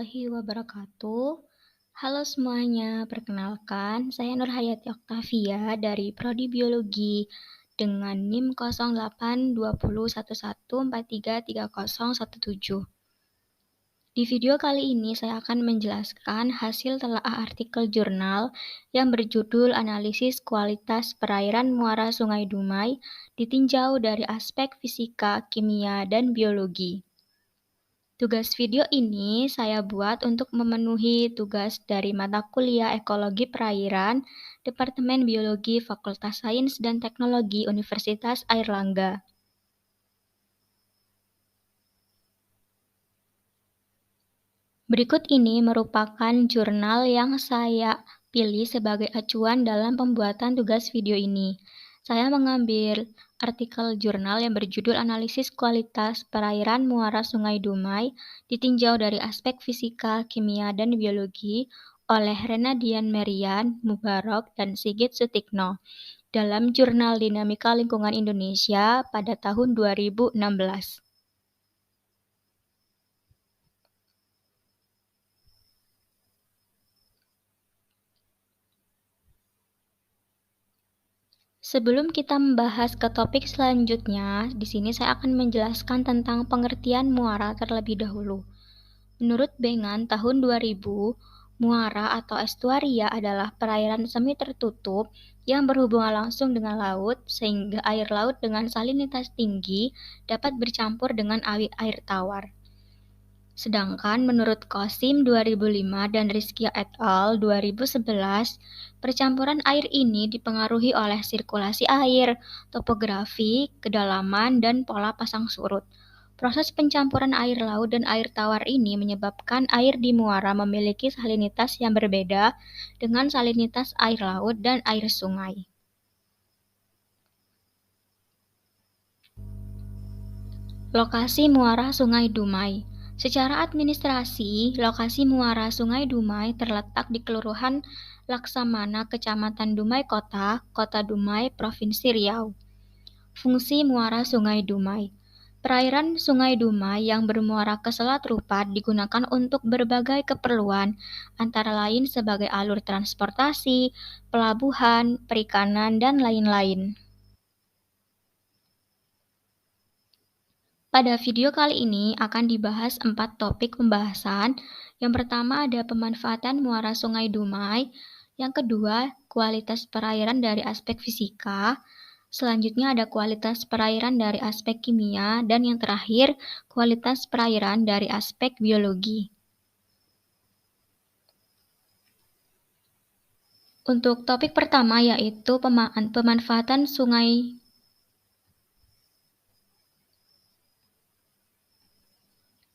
warahmatullahi wabarakatuh. Halo semuanya, perkenalkan saya Nurhayati Oktavia dari Prodi Biologi dengan NIM 082011433017. Di video kali ini saya akan menjelaskan hasil telaah artikel jurnal yang berjudul Analisis Kualitas Perairan Muara Sungai Dumai ditinjau dari aspek fisika, kimia, dan biologi. Tugas video ini saya buat untuk memenuhi tugas dari mata kuliah Ekologi Perairan, Departemen Biologi Fakultas Sains dan Teknologi Universitas Airlangga. Berikut ini merupakan jurnal yang saya pilih sebagai acuan dalam pembuatan tugas video ini. Saya mengambil artikel jurnal yang berjudul Analisis Kualitas Perairan Muara Sungai Dumai ditinjau dari aspek fisika, kimia, dan biologi oleh Renadian Merian, Mubarok, dan Sigit Sutikno dalam Jurnal Dinamika Lingkungan Indonesia pada tahun 2016. Sebelum kita membahas ke topik selanjutnya, di sini saya akan menjelaskan tentang pengertian muara terlebih dahulu. Menurut Bengan tahun 2000, muara atau estuaria adalah perairan semi tertutup yang berhubungan langsung dengan laut, sehingga air laut dengan salinitas tinggi dapat bercampur dengan air tawar. Sedangkan menurut Qasim 2005 dan Rizkia et al. 2011, percampuran air ini dipengaruhi oleh sirkulasi air, topografi, kedalaman, dan pola pasang surut. Proses pencampuran air laut dan air tawar ini menyebabkan air di muara memiliki salinitas yang berbeda dengan salinitas air laut dan air sungai. Lokasi muara Sungai Dumai. Secara administrasi, lokasi muara Sungai Dumai terletak di Kelurahan Laksamana, Kecamatan Dumai Kota, Kota Dumai, Provinsi Riau. Fungsi muara Sungai Dumai. Perairan Sungai Dumai yang bermuara ke Selat Rupat digunakan untuk berbagai keperluan, antara lain sebagai alur transportasi, pelabuhan, perikanan, dan lain-lain. Pada video kali ini akan dibahas 4 topik pembahasan. Yang pertama ada pemanfaatan muara Sungai Dumai, yang kedua kualitas perairan dari aspek fisika, selanjutnya ada kualitas perairan dari aspek kimia, dan yang terakhir kualitas perairan dari aspek biologi. Untuk topik pertama yaitu pemanfaatan sungai.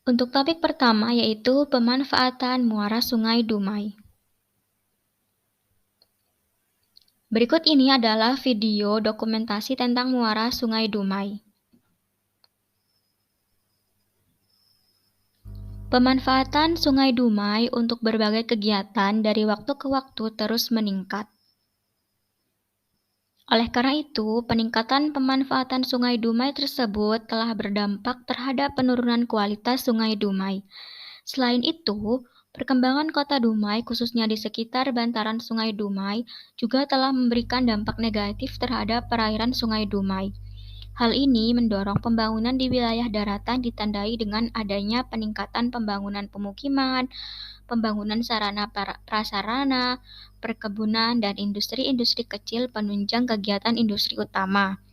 Untuk topik pertama yaitu pemanfaatan muara Sungai Dumai. Berikut ini adalah video dokumentasi tentang muara Sungai Dumai. Pemanfaatan Sungai Dumai untuk berbagai kegiatan dari waktu ke waktu terus meningkat. Oleh karena itu, peningkatan pemanfaatan Sungai Dumai tersebut telah berdampak terhadap penurunan kualitas Sungai Dumai. Selain itu, perkembangan Kota Dumai, khususnya di sekitar bantaran Sungai Dumai, juga telah memberikan dampak negatif terhadap perairan Sungai Dumai. Hal ini mendorong pembangunan di wilayah daratan ditandai dengan adanya peningkatan pembangunan pemukiman, pembangunan sarana prasarana, perkebunan, dan industri-industri kecil penunjang kegiatan industri utama.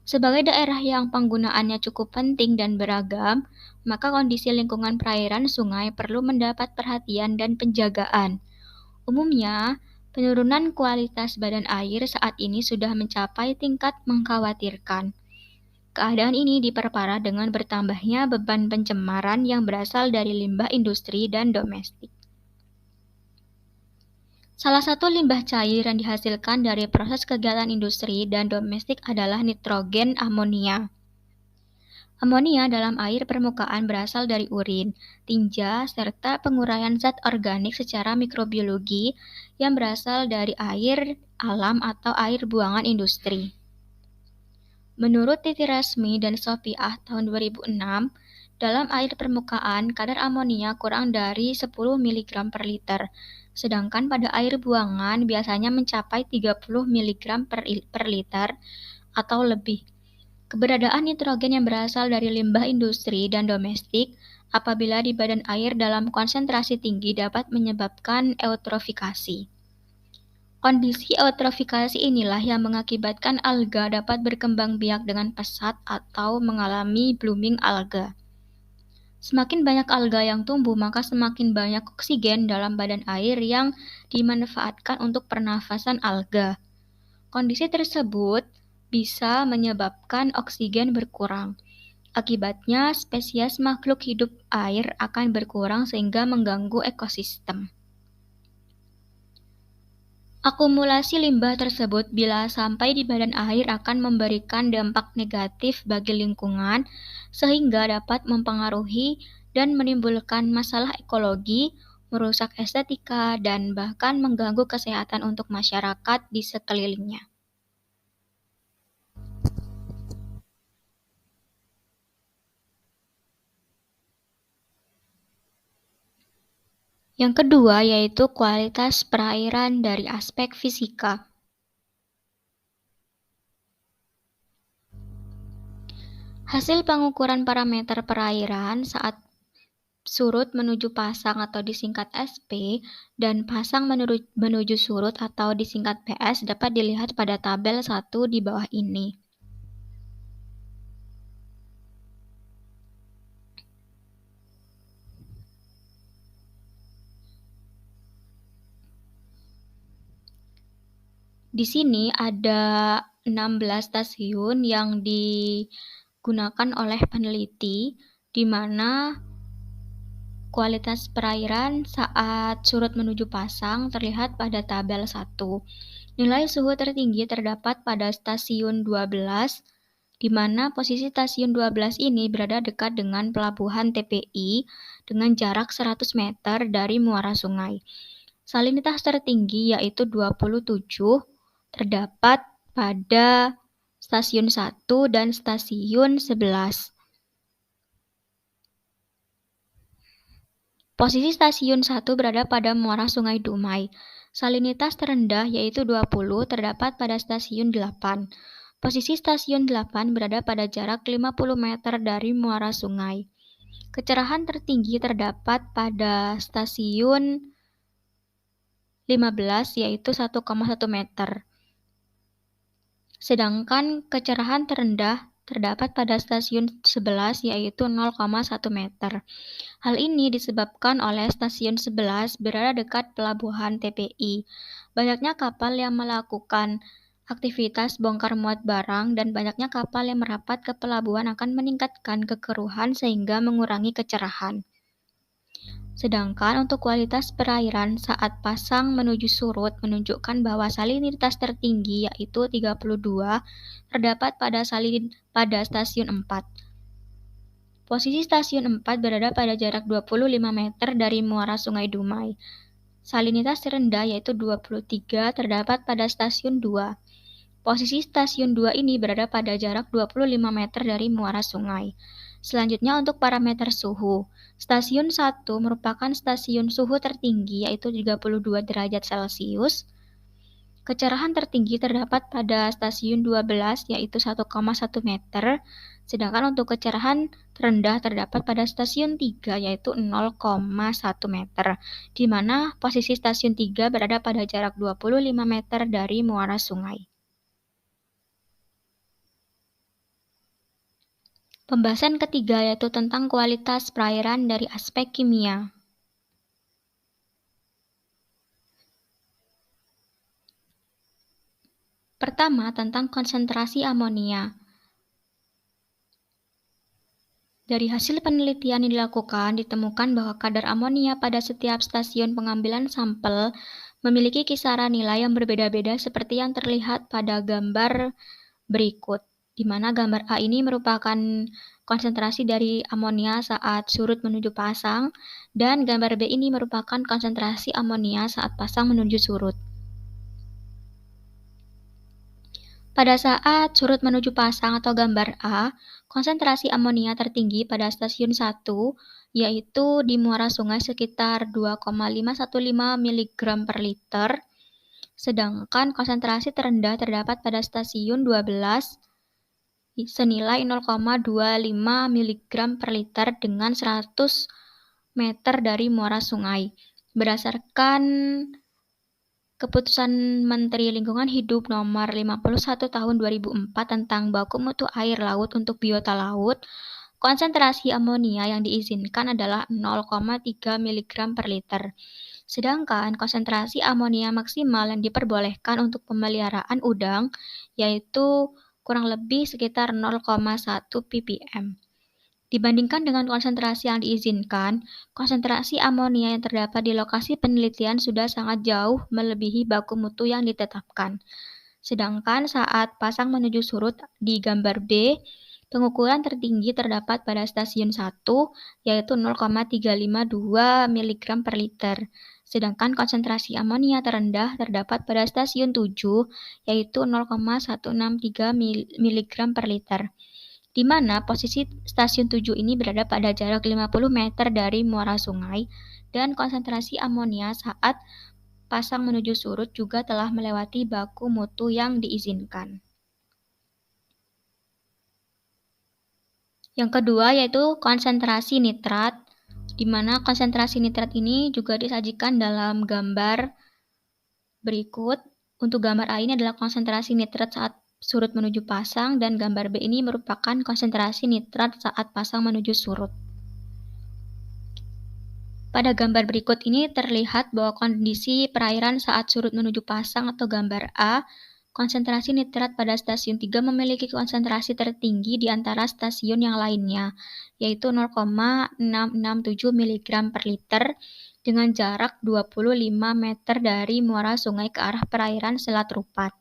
Sebagai daerah yang penggunaannya cukup penting dan beragam, maka kondisi lingkungan perairan sungai perlu mendapat perhatian dan penjagaan. Umumnya, penurunan kualitas badan air saat ini sudah mencapai tingkat mengkhawatirkan. Keadaan ini diperparah dengan bertambahnya beban pencemaran yang berasal dari limbah industri dan domestik. Salah satu limbah cair yang dihasilkan dari proses kegiatan industri dan domestik adalah nitrogen amonia. Amonia dalam air permukaan berasal dari urin, tinja, serta penguraian zat organik secara mikrobiologi yang berasal dari air alam atau air buangan industri. Menurut Titi Rasmi dan Sofiah tahun 2006, Dalam air permukaan, kadar amonia kurang dari 10 mg per liter, sedangkan pada air buangan biasanya mencapai 30 mg per liter atau lebih. Keberadaan nitrogen yang berasal dari limbah industri dan domestik apabila di badan air dalam konsentrasi tinggi dapat menyebabkan eutrofikasi. Kondisi eutrofikasi inilah yang mengakibatkan alga dapat berkembang biak dengan pesat atau mengalami blooming alga. Semakin banyak alga yang tumbuh, maka semakin banyak oksigen dalam badan air yang dimanfaatkan untuk pernafasan alga. Kondisi tersebut bisa menyebabkan oksigen berkurang. Akibatnya, spesies makhluk hidup air akan berkurang sehingga mengganggu ekosistem. Akumulasi limbah tersebut bila sampai di badan air akan memberikan dampak negatif bagi lingkungan sehingga dapat mempengaruhi dan menimbulkan masalah ekologi, merusak estetika, dan bahkan mengganggu kesehatan untuk masyarakat di sekelilingnya. Yang kedua yaitu kualitas perairan dari aspek fisika. Hasil pengukuran parameter perairan saat surut menuju pasang atau disingkat SP dan pasang menuju surut atau disingkat PS dapat dilihat pada tabel 1 di bawah ini. Di sini ada 16 stasiun yang digunakan oleh peneliti di mana kualitas perairan saat surut menuju pasang terlihat pada tabel 1. Nilai suhu tertinggi terdapat pada stasiun 12, di mana posisi stasiun 12 ini berada dekat dengan pelabuhan TPI dengan jarak 100 meter dari muara sungai. Salinitas tertinggi yaitu 27 terdapat pada stasiun 1 dan stasiun 11. Posisi stasiun 1 berada pada muara Sungai Dumai. Salinitas terendah yaitu 20 terdapat pada stasiun 8. Posisi stasiun 8 berada pada jarak 50 meter dari muara sungai. Kecerahan tertinggi terdapat pada stasiun 15 yaitu 1,1 meter. Sedangkan kecerahan terendah terdapat pada stasiun 11 yaitu 0,1 meter. Hal ini disebabkan oleh stasiun 11 berada dekat pelabuhan TPI. Banyaknya kapal yang melakukan aktivitas bongkar muat barang dan banyaknya kapal yang merapat ke pelabuhan akan meningkatkan kekeruhan sehingga mengurangi kecerahan. Sedangkan untuk kualitas perairan saat pasang menuju surut menunjukkan bahwa salinitas tertinggi yaitu 32 terdapat pada stasiun 4. Posisi stasiun 4 berada pada jarak 25 meter dari muara Sungai Dumai. Salinitas terendah yaitu 23 terdapat pada stasiun 2. Posisi stasiun 2 ini berada pada jarak 25 meter dari muara sungai. Selanjutnya untuk parameter suhu. Stasiun 1 merupakan stasiun suhu tertinggi yaitu 32 derajat Celcius. Kecerahan tertinggi terdapat pada stasiun 12 yaitu 1,1 meter, sedangkan untuk kecerahan terendah terdapat pada stasiun 3 yaitu 0,1 meter, di mana posisi stasiun 3 berada pada jarak 25 meter dari muara sungai. Pembahasan ketiga yaitu tentang kualitas perairan dari aspek kimia. Pertama, tentang konsentrasi amonia. Dari hasil penelitian yang dilakukan, ditemukan bahwa kadar amonia pada setiap stasiun pengambilan sampel memiliki kisaran nilai yang berbeda-beda seperti yang terlihat pada gambar berikut, di mana gambar A ini merupakan konsentrasi dari amonia saat surut menuju pasang, dan gambar B ini merupakan konsentrasi amonia saat pasang menuju surut. Pada saat surut menuju pasang atau gambar A, konsentrasi amonia tertinggi pada stasiun 1, yaitu di muara sungai sekitar 2,515 mg per liter, sedangkan konsentrasi terendah terdapat pada stasiun 12 senilai 0,25 mg per liter dengan 100 meter dari muara sungai. Berdasarkan Keputusan Menteri Lingkungan Hidup Nomor 51 Tahun 2004 tentang baku mutu air laut untuk biota laut, konsentrasi amonia yang diizinkan adalah 0,3 mg per liter. Sedangkan konsentrasi amonia maksimal yang diperbolehkan untuk pemeliharaan udang yaitu kurang lebih sekitar 0,1 ppm. Dibandingkan dengan konsentrasi yang diizinkan, konsentrasi amonia yang terdapat di lokasi penelitian sudah sangat jauh melebihi baku mutu yang ditetapkan. Sedangkan saat pasang menuju surut di gambar B, pengukuran tertinggi terdapat pada stasiun 1, yaitu 0,352 mg per liter. Sedangkan konsentrasi amonia terendah terdapat pada stasiun 7, yaitu 0,163 mg per liter. Di mana posisi stasiun 7 ini berada pada jarak 50 meter dari muara sungai, dan konsentrasi amonia saat pasang menuju surut juga telah melewati baku mutu yang diizinkan. Yang kedua yaitu konsentrasi nitrat, di mana konsentrasi nitrat ini juga disajikan dalam gambar berikut. Untuk gambar A ini adalah konsentrasi nitrat saat surut menuju pasang, dan gambar B ini merupakan konsentrasi nitrat saat pasang menuju surut. Pada gambar berikut ini terlihat bahwa kondisi perairan saat surut menuju pasang atau gambar A, konsentrasi nitrat pada stasiun 3 memiliki konsentrasi tertinggi di antara stasiun yang lainnya, yaitu 0,667 mg per liter dengan jarak 25 meter dari muara sungai ke arah perairan Selat Rupat.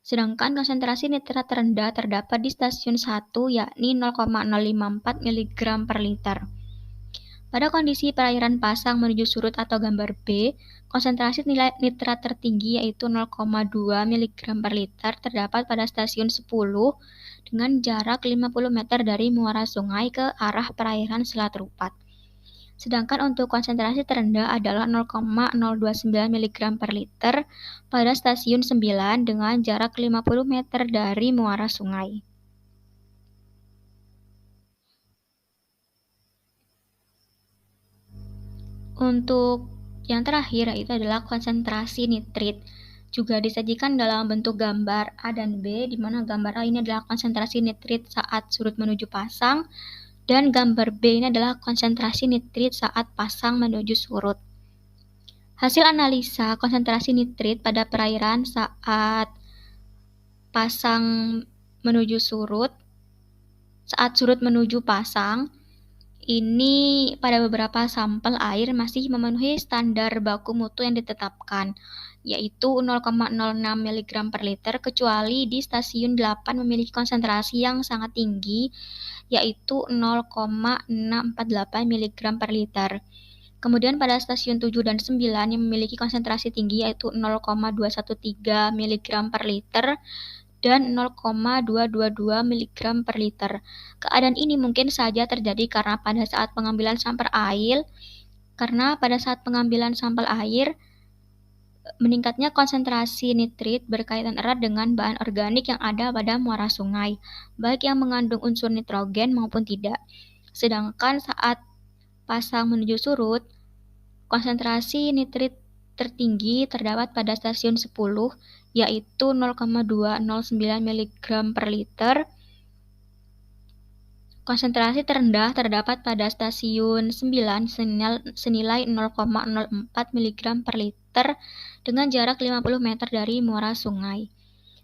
Sedangkan konsentrasi nitrat terendah terdapat di stasiun 1, yakni 0,054 mg per liter. Pada kondisi perairan pasang menuju surut atau gambar B, konsentrasi nilai nitrat tertinggi yaitu 0,2 mg per liter terdapat pada stasiun 10 dengan jarak 50 meter dari muara sungai ke arah perairan Selat Rupat. Sedangkan untuk konsentrasi terendah adalah 0,029 mg per liter pada stasiun 9 dengan jarak 50 meter dari muara sungai. Untuk yang terakhir yaitu adalah konsentrasi nitrit. Juga disajikan dalam bentuk gambar A dan B, di mana gambar A ini adalah konsentrasi nitrit saat surut menuju pasang, dan gambar B ini adalah konsentrasi nitrit saat pasang menuju surut. Hasil analisa konsentrasi nitrit pada perairan saat pasang menuju surut, saat surut menuju pasang, ini pada beberapa sampel air masih memenuhi standar baku mutu yang ditetapkan, yaitu 0,06 mg per liter, kecuali di stasiun 8 memiliki konsentrasi yang sangat tinggi, yaitu 0,648 mg per liter. Kemudian pada stasiun 7 dan 9 yang memiliki konsentrasi tinggi yaitu 0,213 mg per liter dan 0,222 mg per liter. Keadaan ini mungkin saja terjadi karena pada saat pengambilan sampel air, meningkatnya konsentrasi nitrit berkaitan erat dengan bahan organik yang ada pada muara sungai, baik yang mengandung unsur nitrogen maupun tidak. Sedangkan saat pasang menuju surut, konsentrasi nitrit tertinggi terdapat pada stasiun 10, yaitu 0,209 mg per liter. Konsentrasi terendah terdapat pada stasiun 9 senilai 0,04 mg per liter dengan jarak 50 meter dari muara sungai.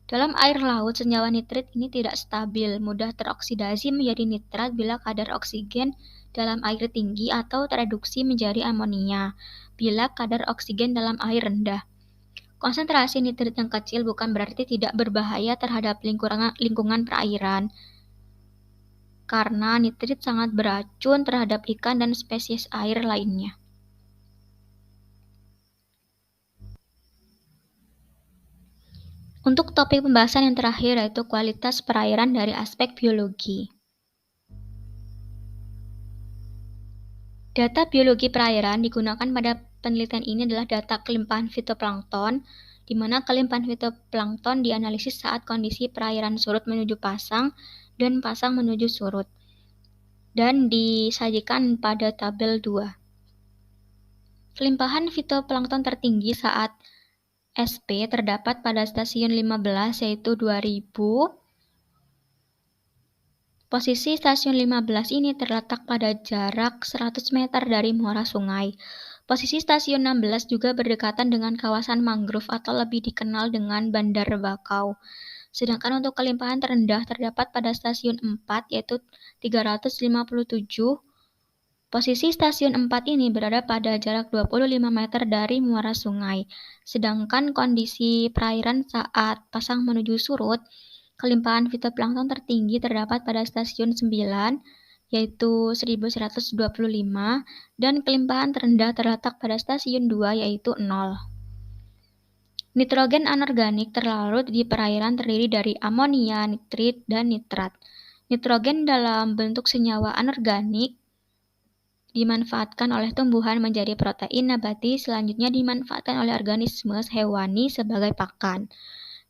Dalam air laut, senyawa nitrit ini tidak stabil, mudah teroksidasi menjadi nitrat bila kadar oksigen dalam air tinggi atau tereduksi menjadi amonia bila kadar oksigen dalam air rendah. Konsentrasi nitrit yang kecil bukan berarti tidak berbahaya terhadap lingkungan perairan, karena nitrit sangat beracun terhadap ikan dan spesies air lainnya. Untuk topik pembahasan yang terakhir yaitu kualitas perairan dari aspek biologi. Data biologi perairan digunakan pada penelitian ini adalah data kelimpahan fitoplankton, di mana kelimpahan fitoplankton dianalisis saat kondisi perairan surut menuju pasang dan pasang menuju surut, dan disajikan pada tabel 2. Kelimpahan fitoplankton tertinggi saat SP terdapat pada stasiun 15 yaitu 2000. Posisi stasiun 15 ini terletak pada jarak 100 meter dari muara sungai. Posisi stasiun 16 juga berdekatan dengan kawasan mangrove atau lebih dikenal dengan Bandar Bakau. Sedangkan untuk kelimpahan terendah terdapat pada stasiun 4 yaitu 357. Posisi stasiun 4 ini berada pada jarak 25 meter dari muara sungai. Sedangkan kondisi perairan saat pasang menuju surut, kelimpahan fitoplankton tertinggi terdapat pada stasiun 9, yaitu 1125, dan kelimpahan terendah terletak pada stasiun 2, yaitu 0. Nitrogen anorganik terlarut di perairan terdiri dari amonia, nitrit, dan nitrat. Nitrogen dalam bentuk senyawa anorganik dimanfaatkan oleh tumbuhan menjadi protein nabati, selanjutnya dimanfaatkan oleh organisme hewani sebagai pakan.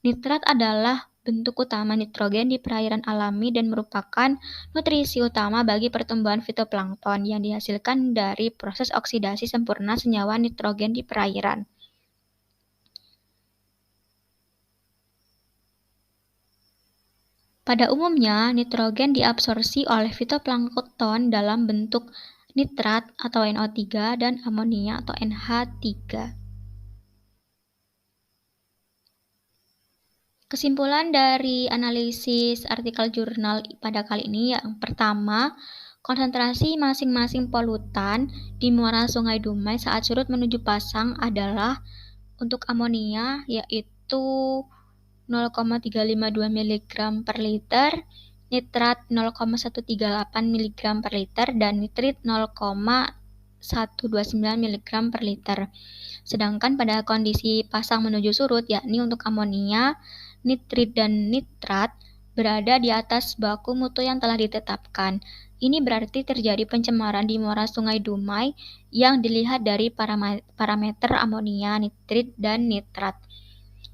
Nitrat adalah bentuk utama nitrogen di perairan alami dan merupakan nutrisi utama bagi pertumbuhan fitoplankton yang dihasilkan dari proses oksidasi sempurna senyawa nitrogen di perairan. Pada umumnya, nitrogen diabsorpsi oleh fitoplankton dalam bentuk nitrat atau NO3 dan amonia atau NH3. Kesimpulan dari analisis artikel jurnal pada kali ini yang pertama, konsentrasi masing-masing polutan di muara Sungai Dumai saat surut menuju pasang adalah untuk amonia yaitu 0,352 mg per liter, nitrat 0,138 mg per liter, dan nitrit 0,129 mg per liter. Sedangkan pada kondisi pasang menuju surut, yakni untuk amonia, nitrit, dan nitrat, berada di atas baku mutu yang telah ditetapkan. Ini berarti terjadi pencemaran di muara Sungai Dumai yang dilihat dari parameter amonia, nitrit, dan nitrat.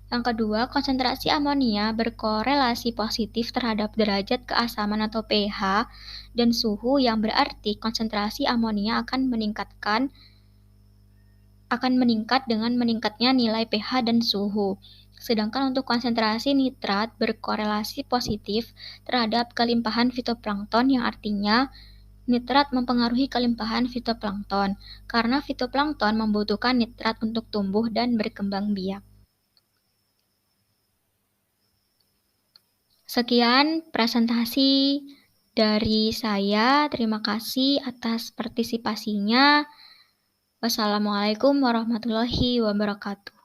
Yang kedua, konsentrasi amonia berkorelasi positif terhadap derajat keasaman atau pH dan suhu, yang berarti konsentrasi amonia akan meningkat dengan meningkatnya nilai pH dan suhu. Sedangkan untuk konsentrasi nitrat berkorelasi positif terhadap kelimpahan fitoplankton, yang artinya nitrat mempengaruhi kelimpahan fitoplankton karena fitoplankton membutuhkan nitrat untuk tumbuh dan berkembang biak. Sekian presentasi dari saya. Terima kasih atas partisipasinya. Wassalamualaikum warahmatullahi wabarakatuh.